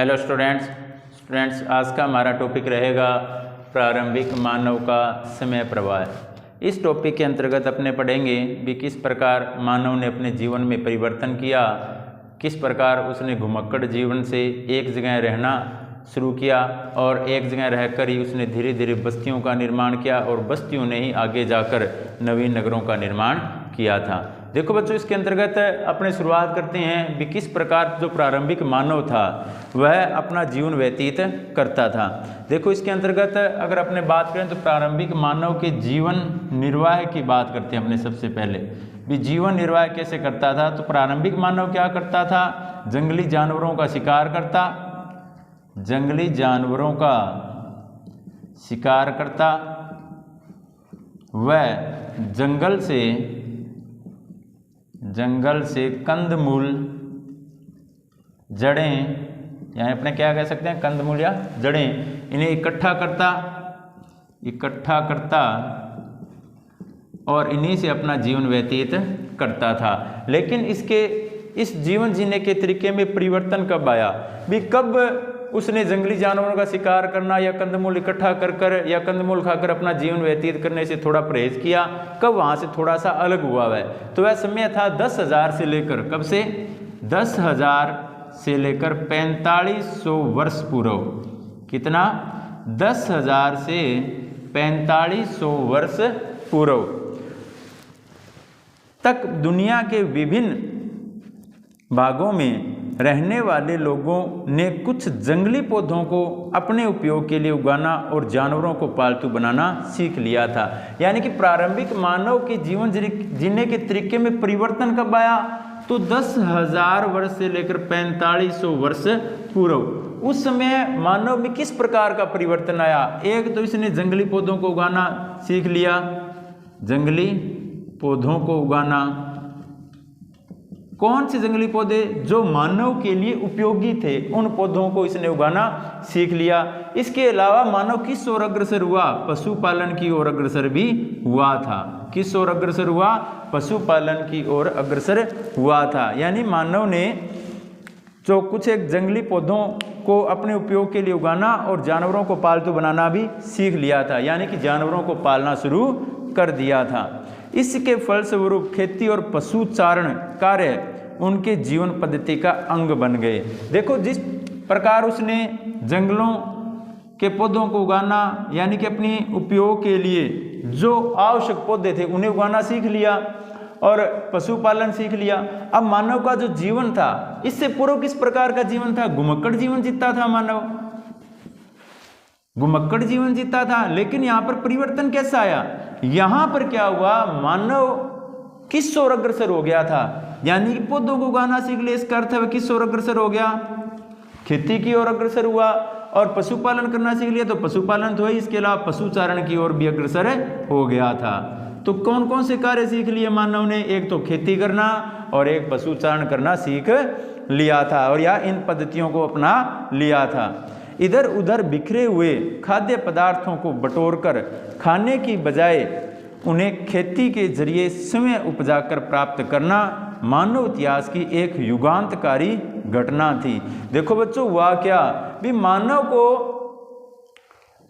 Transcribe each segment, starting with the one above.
Hello students आज का हमारा टॉपिक रहेगा प्रारंभिक मानव का समय प्रवाह। इस टॉपिक के अंतर्गत अपने पढ़ेंगे भी किस प्रकार मानव ने अपने जीवन में परिवर्तन किया, किस प्रकार उसने घुमक्कड़ जीवन से एक जगह रहना शुरू किया और एक जगह रहकर ही उसने धीरे धीरे बस्तियों का निर्माण किया और बस्तियों ने ही आगे जाकर नवीन नगरों का निर्माण किया था। देखो बच्चों, इसके अंतर्गत अपने शुरुआत करते हैं भी किस प्रकार जो प्रारंभिक मानव था वह अपना जीवन व्यतीत करता था। देखो इसके अंतर्गत अगर अपने बात करें तो प्रारंभिक मानव के जीवन निर्वाह की बात करते हैं अपने। सबसे पहले भी जीवन निर्वाह कैसे करता था, तो प्रारंभिक मानव क्या करता था, जंगली जानवरों का शिकार करता, जंगली जानवरों का शिकार करता, वह जंगल से कंदमूल, जड़ें, यानी अपने क्या कह सकते हैं, कंदमूल या जड़ें, इन्हें इकट्ठा करता और इन्हीं से अपना जीवन व्यतीत करता था। लेकिन इस जीवन जीने के तरीके में परिवर्तन कब आया भी, कब उसने जंगली जानवरों का शिकार करना या कंदमूल इकट्ठा कर या कंदमूल खाकर अपना जीवन व्यतीत करने से थोड़ा परहेज किया, कब वहाँ से थोड़ा सा अलग हुआ है। तो वह समय था 10,000 से लेकर, कब से 10,000 से लेकर 4500 वर्ष पूर्व। कितना? 10,000 से 4500 वर्ष पूर्व तक दुनिया के विभिन्न भागों में रहने वाले लोगों ने कुछ जंगली पौधों को अपने उपयोग के लिए उगाना और जानवरों को पालतू बनाना सीख लिया था। यानी कि प्रारंभिक मानव के जीवन जीने के तरीके में परिवर्तन कब आया, तो 10,000 वर्ष से लेकर 4500 वर्ष पूर्व। उस समय मानव में किस प्रकार का परिवर्तन आया, एक तो इसने जंगली पौधों को उगाना सीख लिया, जंगली पौधों को उगाना। कौन से जंगली पौधे? जो मानव के लिए उपयोगी थे, उन पौधों को इसने उगाना सीख लिया। इसके अलावा मानव किस ओर अग्रसर हुआ, पशुपालन की ओर अग्रसर भी हुआ था। किस ओर अग्रसर हुआ? पशुपालन की ओर अग्रसर हुआ था। यानी मानव ने जो कुछ एक जंगली पौधों को अपने उपयोग के लिए उगाना और जानवरों को पालतू बनाना भी सीख लिया था, यानी कि जानवरों को पालना शुरू कर दिया था। इसके फलस्वरूप खेती और पशुचारण कार्य उनके जीवन पद्धति का अंग बन गए। देखो जिस प्रकार उसने जंगलों के पौधों को उगाना, यानी कि अपनी उपयोग के लिए जो आवश्यक पौधे थे उन्हें उगाना सीख लिया और पशुपालन सीख लिया। अब मानव का जो जीवन था, इससे पूर्व किस प्रकार का जीवन था, घुमक्कड़ जीवन जीता था मानव, घुमक्कड़ जीवन जीता था। लेकिन यहाँ पर परिवर्तन कैसा आया, यहाँ पर क्या हुआ, मानव किस ओर अग्रसर हो गया था, यानी कि पौधों को उगाना सीख लिया। इसका अर्थ है किस ओर अग्रसर हो गया, खेती की ओर अग्रसर हुआ। और पशुपालन करना सीख लिया तो पशुपालन तो है, इसके अलावा पशुचारण की ओर भी अग्रसर हो गया था। तो कौन कौन से कार्य सीख लिए मानव ने, एक तो खेती करना और एक पशुचारण करना सीख लिया था और या इन पद्धतियों को अपना लिया था। इधर उधर बिखरे हुए खाद्य पदार्थों को बटोरकर खाने की बजाय उन्हें खेती के जरिए स्वयं उपजाकर प्राप्त करना मानव इतिहास की एक युगांतकारी घटना थी। देखो बच्चों, हुआ क्या भी, मानव को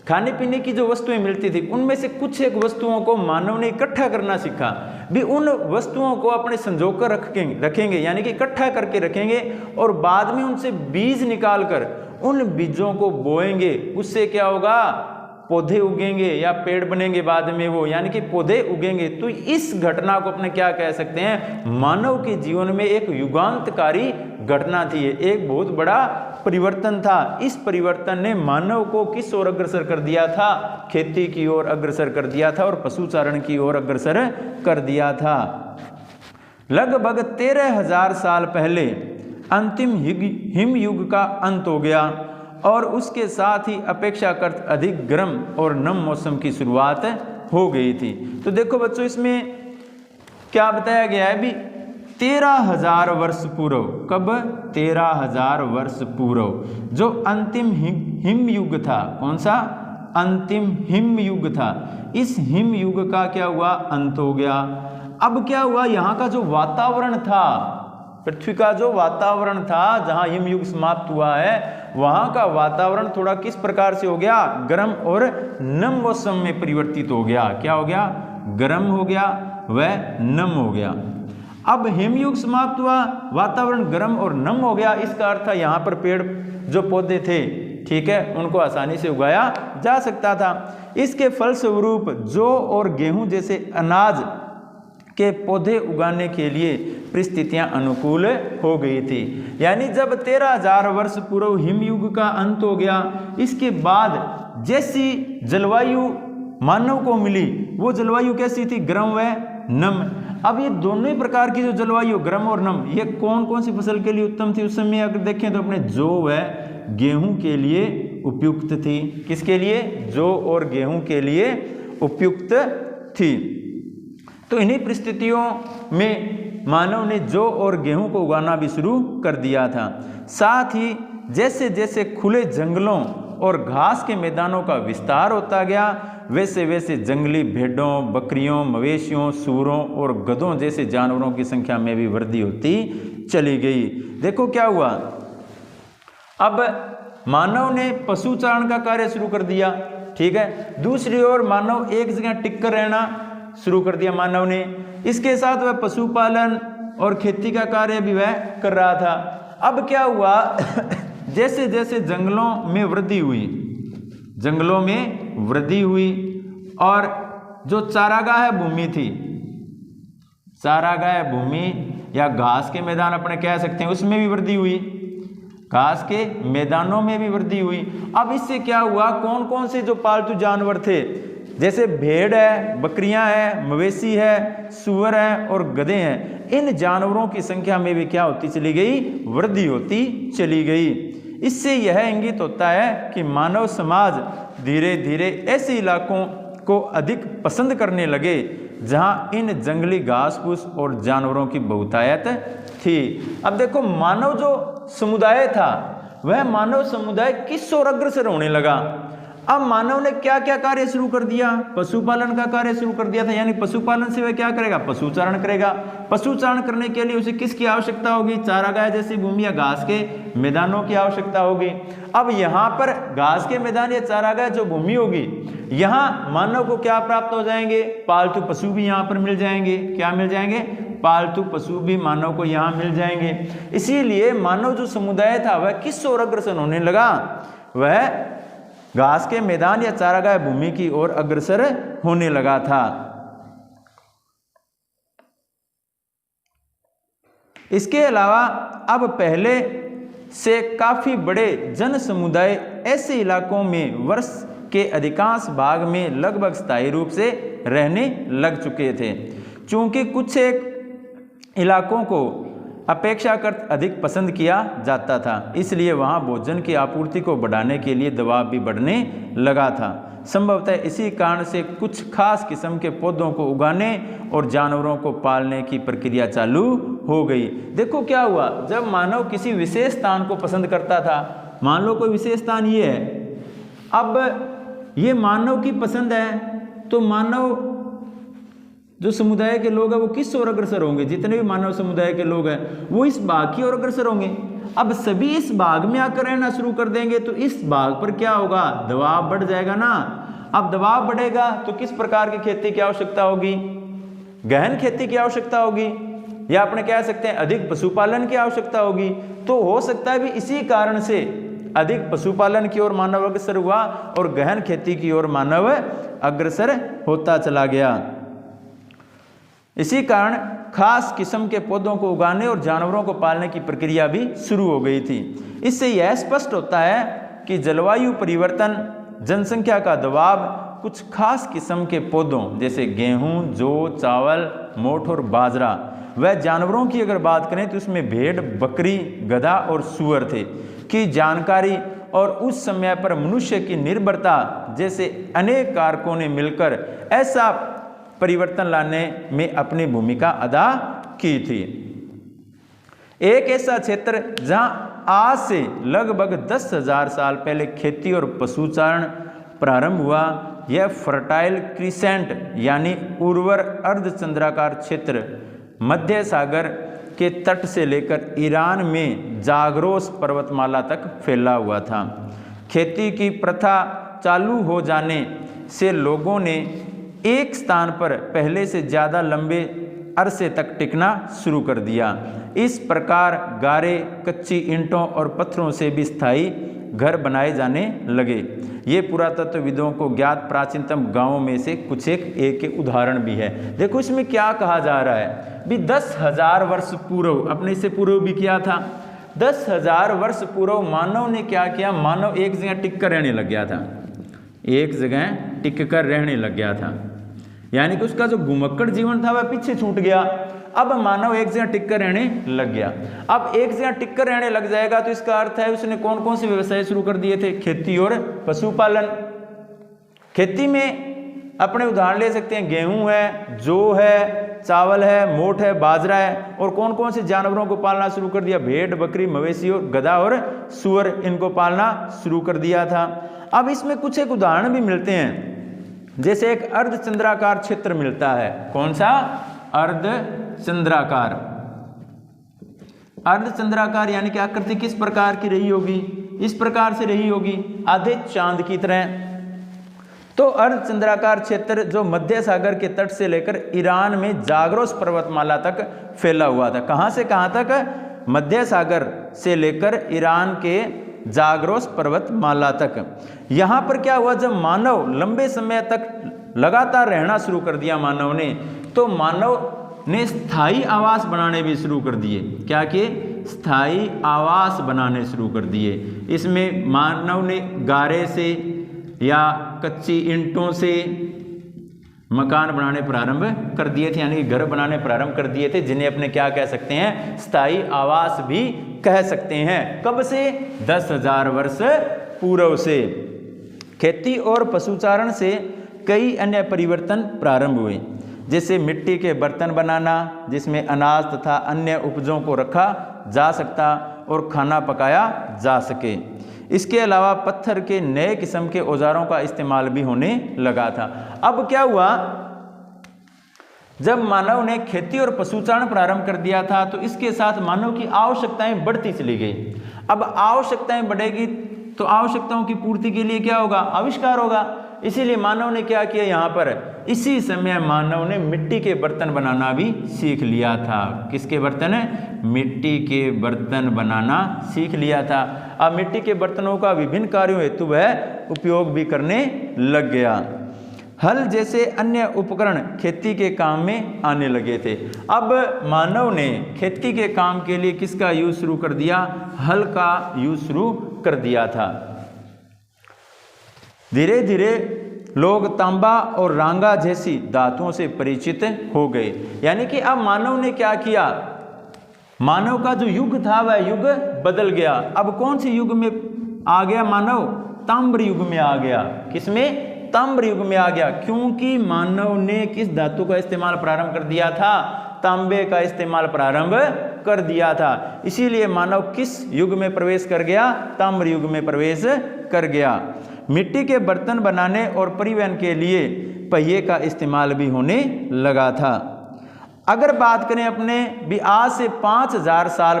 खाने पीने की जो वस्तुएं मिलती थी उनमें से कुछ एक वस्तुओं को मानव ने इकट्ठा करना सीखा भी। उन वस्तुओं को अपने संजोकर रखेंगे, यानी कि इकट्ठा करके रखेंगे और बाद में उनसे बीज निकालकर उन बीजों को बोएंगे। उससे क्या होगा, पौधे उगेंगे या पेड़ बनेंगे बाद में वो, यानी कि पौधे उगेंगे। तो इस घटना को अपने क्या कह सकते हैं, मानव के जीवन में एक युगांतकारी घटना थी, एक बहुत बड़ा परिवर्तन था। इस परिवर्तन ने मानव को किस ओर अग्रसर कर दिया था, खेती की ओर अग्रसर कर दिया था और पशुचारण की ओर अग्रसर कर दिया था। लगभग 13,000 साल पहले अंतिम हिमयुग का अंत हो गया और उसके साथ ही अपेक्षाकृत अधिक गर्म और नम मौसम की शुरुआत हो गई थी। तो देखो बच्चों, इसमें क्या बताया गया है भी, 13,000 वर्ष पूर्व, कब 13,000 वर्ष पूर्व जो अंतिम हिमयुग था, कौन सा, अंतिम हिमयुग था, इस हिमयुग का क्या हुआ, अंत हो गया। अब क्या हुआ, यहाँ का जो वातावरण था पृथ्वी का जो वातावरण था जहां हिमयुग समाप्त हुआ है वहां का वातावरण थोड़ा किस प्रकार से हो गया, गर्म और नम मौसम में परिवर्तित हो गया। क्या हो गया, गर्म हो गया वह नम हो गया। अब हिमयुग समाप्त हुआ, वातावरण गर्म और नम हो गया, इसका अर्थ था यहाँ पर पेड़ जो पौधे थे, ठीक है, उनको आसानी से उगाया जा सकता था। इसके फलस्वरूप जौ और गेहूं जैसे अनाज के पौधे उगाने के लिए परिस्थितियां अनुकूल हो गई थी। यानी जब 13,000 वर्ष पूर्व हिमयुग का अंत हो गया, इसके बाद जैसी जलवायु मानव को मिली वो जलवायु कैसी थी, गर्म व नम। अब ये दोनों ही प्रकार की जो जलवायु गर्म और नम, ये कौन कौन सी फसल के लिए उत्तम थी उस समय अगर देखें तो अपने जौ व गेहूं के लिए उपयुक्त थी। किसके लिए, जौ और गेहूं के लिए उपयुक्त थी। तो इन्हीं परिस्थितियों में मानव ने जौ और गेहूं को उगाना भी शुरू कर दिया था। साथ ही जैसे जैसे खुले जंगलों और घास के मैदानों का विस्तार होता गया वैसे वैसे जंगली भेड़ों, बकरियों, मवेशियों, सूरों और गधों जैसे जानवरों की संख्या में भी वृद्धि होती चली गई। देखो क्या हुआ, अब मानव ने पशुचारण का कार्य शुरू कर दिया, ठीक है। दूसरी ओर मानव एक जगह टिक कर रहना शुरू कर दिया मानव ने। इसके साथ वह पशुपालन और खेती का कार्य भी वह कर रहा था। अब क्या हुआ जैसे जैसे जंगलों में वृद्धि हुई, जंगलों में वृद्धि हुई और जो चारागाह भूमि थी, चारागाह भूमि या घास के मैदान अपने कह सकते हैं, उसमें भी वृद्धि हुई, घास के मैदानों में भी वृद्धि हुई। अब इससे क्या हुआ, कौन कौन से जो पालतू जानवर थे जैसे भेड़ है, बकरियां हैं, मवेशी है, सूअर हैं और गधे हैं, इन जानवरों की संख्या में भी क्या होती चली गई, वृद्धि होती चली गई। इससे यह इंगित होता है कि मानव समाज धीरे धीरे ऐसे इलाकों को अधिक पसंद करने लगे जहां इन जंगली घास फूस और जानवरों की बहुतायत थी। अब देखो मानव जो समुदाय था वह मानव समुदाय किस ओर अग्रसर होने लगा। अब मानव ने क्या क्या कार्य शुरू कर दिया, पशुपालन का कार्य शुरू कर दिया था। यानी पशुपालन से वह क्या करेगा, पशुचारण करेगा। पशुचारण करने के लिए उसे किसकी आवश्यकता होगी, चारागाह जैसी भूमि या घास के मैदानों की आवश्यकता होगी। अब यहाँ पर घास के मैदान या चारागाह जो भूमि होगी, यहाँ मानव को क्या प्राप्त हो जाएंगे, पालतू पशु भी यहाँ पर मिल जाएंगे। क्या मिल जाएंगे, पालतू पशु भी मानव को यहाँ मिल जाएंगे। इसीलिए मानव जो समुदाय था वह किस ओर अग्रसर होने लगा, वह घास के मैदान या चारागाह भूमि की ओर अग्रसर होने लगा था। इसके अलावा अब पहले से काफी बड़े जन समुदाय ऐसे इलाकों में वर्ष के अधिकांश भाग में लगभग स्थायी रूप से रहने लग चुके थे। चूंकि कुछ एक इलाकों को अपेक्षाकृत अधिक पसंद किया जाता था, इसलिए वहां भोजन की आपूर्ति को बढ़ाने के लिए दबाव भी बढ़ने लगा था। संभवतः इसी कारण से कुछ खास किस्म के पौधों को उगाने और जानवरों को पालने की प्रक्रिया चालू हो गई। देखो क्या हुआ, जब मानव किसी विशेष स्थान को पसंद करता था, मान लो कोई विशेष स्थान ये है, अब ये मानव की पसंद है, तो मानव जो समुदाय के लोग हैं वो किस ओर अग्रसर होंगे, जितने भी मानव समुदाय के लोग हैं वो इस बाग की ओर अग्रसर होंगे। अब सभी इस बाग में आकर रहना शुरू कर देंगे तो इस बाग पर क्या होगा, दबाव बढ़ जाएगा ना। अब दबाव बढ़ेगा तो किस प्रकार की खेती की आवश्यकता होगी, गहन खेती की आवश्यकता होगी, या अपने कह सकते हैं अधिक पशुपालन की आवश्यकता होगी। तो हो सकता है भी इसी कारण से अधिक पशुपालन की ओर मानव अग्रसर हुआ और गहन खेती की ओर मानव अग्रसर होता चला गया। इसी कारण खास किस्म के पौधों को उगाने और जानवरों को पालने की प्रक्रिया भी शुरू हो गई थी। इससे यह स्पष्ट होता है कि जलवायु परिवर्तन, जनसंख्या का दबाव, कुछ खास किस्म के पौधों जैसे गेहूं, जौ, चावल, मोठ और बाजरा, वह जानवरों की अगर बात करें तो उसमें भेड़, बकरी, गधा और सूअर थे की जानकारी और उस समय पर मनुष्य की निर्भरता जैसे अनेक कारकों ने मिलकर ऐसा परिवर्तन लाने में अपनी भूमिका अदा की थी। एक ऐसा क्षेत्र जहां आज से लगभग 10,000 साल पहले खेती और पशुचारण प्रारंभ हुआ, यह फर्टाइल क्रिसेंट यानी उर्वर अर्धचंद्राकार क्षेत्र मध्य सागर के तट से लेकर ईरान में जाग्रोस पर्वतमाला तक फैला हुआ था। खेती की प्रथा चालू हो जाने से लोगों ने एक स्थान पर पहले से ज़्यादा लंबे अरसे तक टिकना शुरू कर दिया। इस प्रकार गारे, कच्ची ईंटों और पत्थरों से भी स्थायी घर बनाए जाने लगे। ये पुरातत्वविदों को ज्ञात प्राचीनतम गांवों में से कुछ एक उदाहरण भी है। देखो इसमें क्या कहा जा रहा है भी 10,000 वर्ष पूर्व, अपने से पूर्व भी किया था। 10,000 वर्ष पूर्व मानव ने क्या किया, मानव एक जगह टिक कर रहने लग गया था, एक जगह टिक कर रहने लग गया था, यानी कि उसका जो घुमक्कड़ जीवन था वह पीछे छूट गया। अब मानव एक जगह टिक कर रहने लग गया। अब एक जगह टिक कर रहने लग जाएगा तो इसका अर्थ है उसने कौन कौन से व्यवसाय शुरू कर दिए थे, खेती और पशुपालन। खेती में अपने उदाहरण ले सकते हैं, गेहूं है, जौ है, चावल है, मोठ है, बाजरा है। और कौन कौन से जानवरों को पालना शुरू कर दिया, भेड़, बकरी, मवेशी और गधा और सूअर, इनको पालना शुरू कर दिया था। अब इसमें कुछ एक उदाहरण भी मिलते हैं, जैसे एक अर्धचंद्राकार क्षेत्र मिलता है। कौन सा, अर्धचंद्राकार। अर्धचंद्राकार यानी कि आकृति किस प्रकार की रही होगी, इस प्रकार से रही होगी, आधे चांद की तरह। तो अर्धचंद्राकार क्षेत्र जो मध्य सागर के तट से लेकर ईरान में जाग्रोस पर्वतमाला तक फैला हुआ था। कहां से कहां तक, मध्य सागर से लेकर ईरान के जाग्रोस पर्वतमाला तक। यहां पर क्या हुआ, जब मानव लंबे समय तक लगातार रहना शुरू कर दिया मानव ने, तो मानव ने स्थायी आवास बनाने भी शुरू कर दिए। क्या किए, स्थायी आवास बनाने शुरू कर दिए। इसमें मानव ने गारे से या कच्ची ईंटों से मकान बनाने प्रारंभ कर दिए थे, यानी कि घर बनाने प्रारंभ कर दिए थे, जिन्हें अपने क्या कह सकते हैं, स्थायी आवास भी कह सकते हैं। कब से, 10,000 वर्ष पूर्व से। खेती और पशुचारण से कई अन्य परिवर्तन प्रारंभ हुए, जैसे मिट्टी के बर्तन बनाना जिसमें अनाज तथा अन्य उपजों को रखा जा सकता और खाना पकाया जा सके। इसके अलावा पत्थर के नए किस्म के औजारों का इस्तेमाल भी होने लगा था। अब क्या हुआ, जब मानव ने खेती और पशुचारण प्रारंभ कर दिया था तो इसके साथ मानव की आवश्यकताएं बढ़ती चली गई। अब आवश्यकताएं बढ़ेगी तो आवश्यकताओं की पूर्ति के लिए क्या होगा, आविष्कार होगा। इसीलिए मानव ने क्या किया, यहाँ पर इसी समय मानव ने मिट्टी के बर्तन बनाना भी सीख लिया था। किसके बर्तन, मिट्टी के बर्तन बनाना सीख लिया था। अब मिट्टी के बर्तनों का विभिन्न कार्यों हेतु वह उपयोग भी करने लग गया। हल जैसे अन्य उपकरण खेती के काम में आने लगे थे। अब मानव ने खेती के काम के लिए किसका यूज शुरू कर दिया, हल का यूज शुरू कर दिया था। धीरे धीरे लोग तांबा और रांगा जैसी धातुओं से परिचित हो गए। यानी कि अब मानव ने क्या किया, मानव का जो युग था वह युग बदल गया। अब कौन से युग में आ गया मानव, ताम्र युग में आ गया। किसमें, ताम्र युग में आ गया। क्योंकि मानव ने किस धातु का इस्तेमाल प्रारंभ कर दिया था, तांबे का इस्तेमाल प्रारंभ कर दिया था। इसीलिए मानव किस युग में प्रवेश कर गया, ताम्र युग में प्रवेश कर गया। मिट्टी के बर्तन बनाने और परिवहन के लिए पहिए का इस्तेमाल भी होने लगा था। अगर बात करें अपने भी आज से 5,000 साल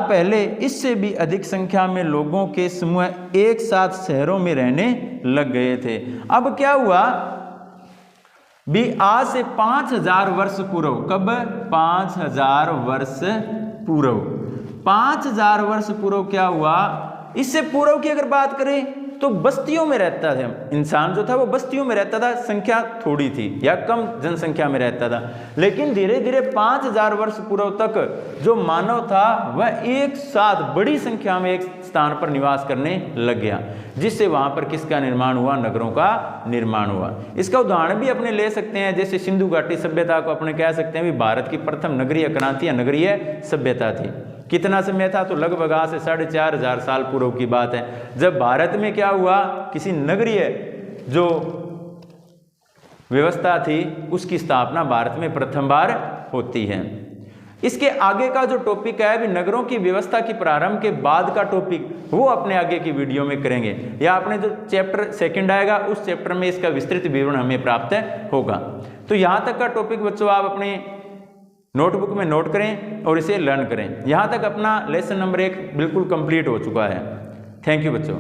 पहले इससे भी अधिक संख्या में लोगों के समूह एक साथ शहरों में रहने लग गए थे। अब क्या हुआ, भी आज से 5,000 वर्ष पूर्व, कब, 5,000 वर्ष पूर्व, 5,000 वर्ष पूर्व क्या हुआ, इससे पूर्व की अगर बात करें तो बस्तियों में रहता था इंसान, जो था वो बस्तियों में रहता था, संख्या थोड़ी थी या कम जनसंख्या में रहता था। लेकिन धीरे धीरे 5,000 वर्ष पूर्व तक जो मानव था वह एक साथ बड़ी संख्या में एक स्थान पर निवास करने लग गया, जिससे वहां पर किसका निर्माण हुआ, नगरों का निर्माण हुआ। इसका उदाहरण भी अपने ले सकते हैं, जैसे सिंधु घाटी सभ्यता को अपने कह सकते हैं भी भारत की प्रथम नगरीय क्रांति या नगरीय सभ्यता थी। कितना समय था, तो लगभग आज से 4,500 साल पूर्व की बात है, जब भारत में क्या हुआ, किसी नगरीय जो व्यवस्था थी उसकी स्थापना भारत में प्रथम बार होती है। इसके आगे का जो टॉपिक है भी नगरों की व्यवस्था की प्रारंभ के बाद का टॉपिक, वो अपने आगे की वीडियो में करेंगे, या अपने जो चैप्टर 2 आएगा उस चैप्टर में इसका विस्तृत विवरण हमें प्राप्त होगा। तो यहाँ तक का टॉपिक बच्चों आप अपने नोटबुक में नोट करें और इसे लर्न करें। यहाँ तक अपना लेसन नंबर 1 बिल्कुल कंप्लीट हो चुका है। थैंक यू बच्चों।